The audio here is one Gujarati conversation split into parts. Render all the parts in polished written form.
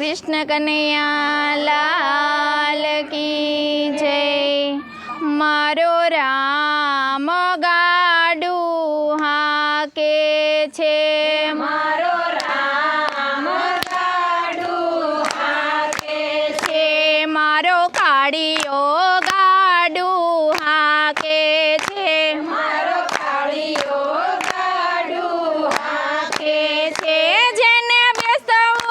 कृष्ण कन्हैया लाल की जय। मारो राम गाडू हाके छे, मारो राम गाडू हाके छे मारो काळियो गाडू हाके छे, मारो काळियो गाडू हाके छे जेने बेसવું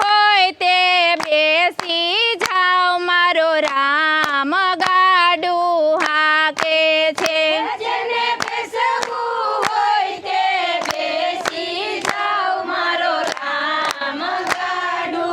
હોય તે બેસી જાઓ, મારો રામ ગાડુ હાકે છે। જેને બેસવું હોય તે બેસી જાઓ, મારો રામ ગાડુ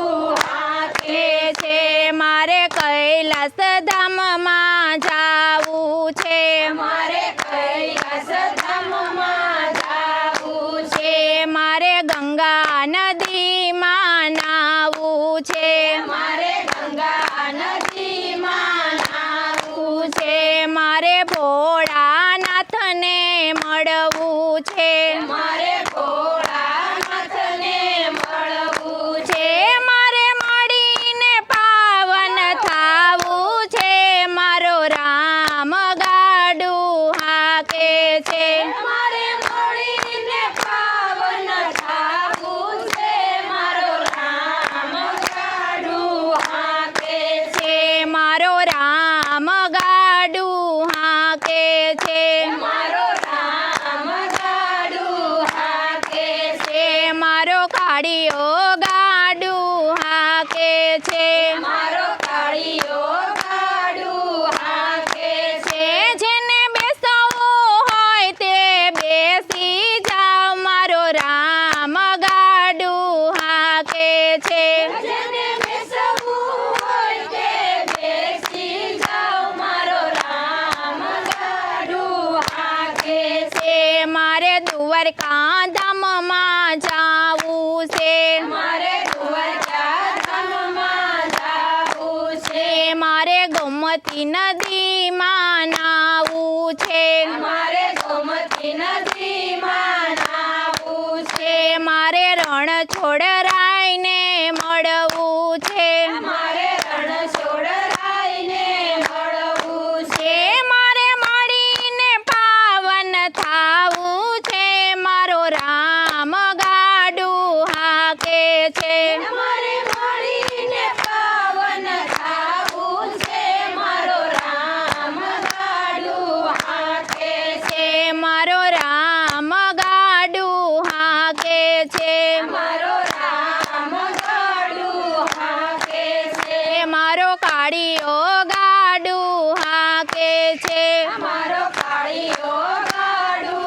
હાકે છે મારે કૈલાસ ધામમાં જાવું છે, મારે કૈલાસ ધામમાં જાવું છે, મારે ગંગા નદીમાં નાવું છે, મારે ગંગા નદીમાં નાવું છે મારે ભોળાનાથને મળવું છે, મારે ભોળાનાથને મળવું છે મારે મળીને પાવન થાવું છે, મારો રામ ગાડુ હાકે છે। મારે મળીને પાવન થાવું છે, મારો રામ ગાડુ હાકે છે મારો રામ ગાડુ હાકે છે, મારો રામ ગાડુ હાકે છે મારો કાળિયો ગાડુ હાકે છે, મારો કાળિયો ગાડુ હાકે છે જેને બેસવું હોય તે બેસી જાઓ, મારો રામ ગાડુ હાકે છે। જેને બેસવું હોય તે બેસી જાઓ, મારો રામ ગાડુ હાકે છે મારે દ્વારકા ધામમાં જાવું છે, મારે દ્વારકા ધામમાં જાવું છે, મારે ગોમતી નદીમાં નાવું છે, મારે ગોમતી નદીમાં નાવું છે, મારે રણછોડરાયને મળવું છે, મારે રણછોડરાયને મળવું છે, મારે મળીને પાવન થાવું છે, મારો રામ ગાડુ હાકે છે। મારે મળીને પાવન થાવું છે, મારો રામ ગાડુ હાકે છે મારો રામ ગાડુ હાકે છે, મારો રામ ગાડુ હાકે છે, મારો કાળિયો ગાડુ હાકે છે, મારો કાળિયો ગાડુ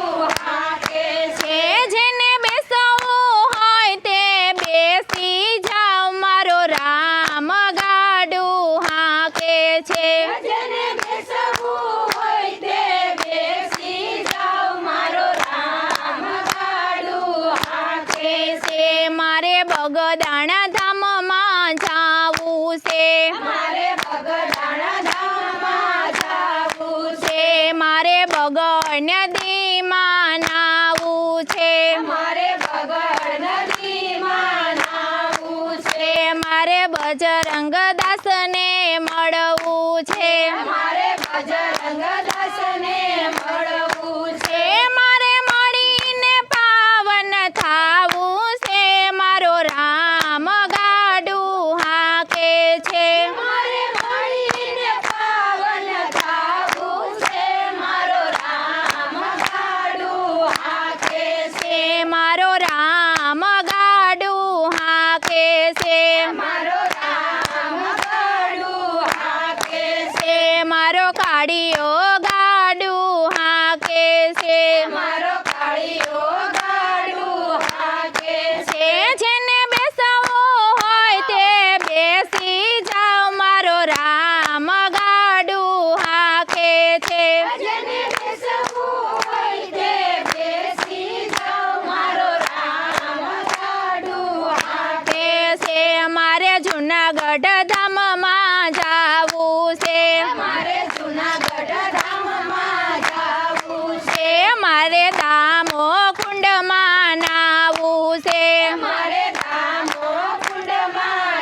હાકે છે જેને બેસવું હોય તે બેસી જાઓ, મારો રામ ગાડુ હાકે છે। જેને બેસવું હોય તે બેસી જાઓ, મારો રામ ગાડુ હાકે છે મારે બગદાણા ધામમાં જાવું છે, મારે બગદાણા ધામમાં જાવું છે, મારે બગડ નદીમાં નાવું છે, મારે બગડ નદીમાં નાવું છે, મારે બજરંગ દાસને મળવું છે, મારે બજરંગ દાસને મળવું છે, મારે મળીને પાવન થાવું છે, મારો રામ ગાડુ હાકે છે, મારે મળીને પાવન થાવું છે, મારો રામ ગાડુ હાકે છે, મારો રામ ગાડુ હાકે છે, મારો રામ ગાડુ હાકે છે મારો કાળિયો ગાડુ હાકે છે, મારો કાળિયો ગાડુ હાકે છે જેને બેસવું હોય તે બેસી જાઓ, મારો રામ ગાડુ હાકે છે, જેને બેસવું હોય તે બેસી જાઓ, મારો રામ ગાડુ હાકે છે મારે જુનાગઢ ધામમાં જાવું છે, મારે જૂનાગઢ ધામમાં જાવું છે, મારે દામો કુંડમાં નાવું છે, મારે દામો કુંડમાં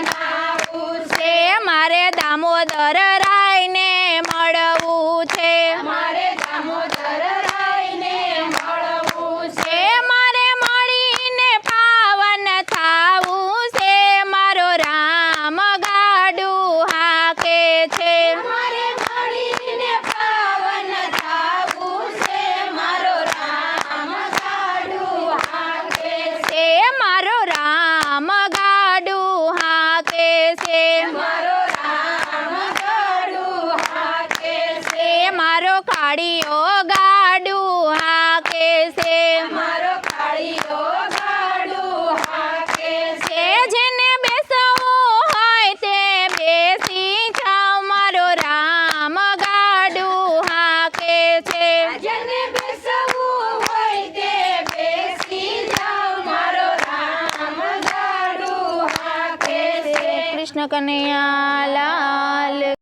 દામોદર રાયને મળવું છે મારે દામોદર રાયને મળવું છે મારે મળીને પાવન થાવું છે મારો રામ ગાડું હાકે છે મારે મળીને પાવન થાવું છે મારો રામ ગાડું હાકે છે મારો રામ ગાડું હાકે છે મારો રામ ગાડું હાકે છે મારો કાળીઓ ગાડું હાકે છે મારો કાળીઓ ગાડું હાકે છે જેને બેસવું હોય તે બેસી જાવ મારો રામ ગાડું હાકે છે જેને બેસવું હોય તે બેસી જાવ મારો રામ ગાડું હાકે છે કૃષ્ણ કનૈયા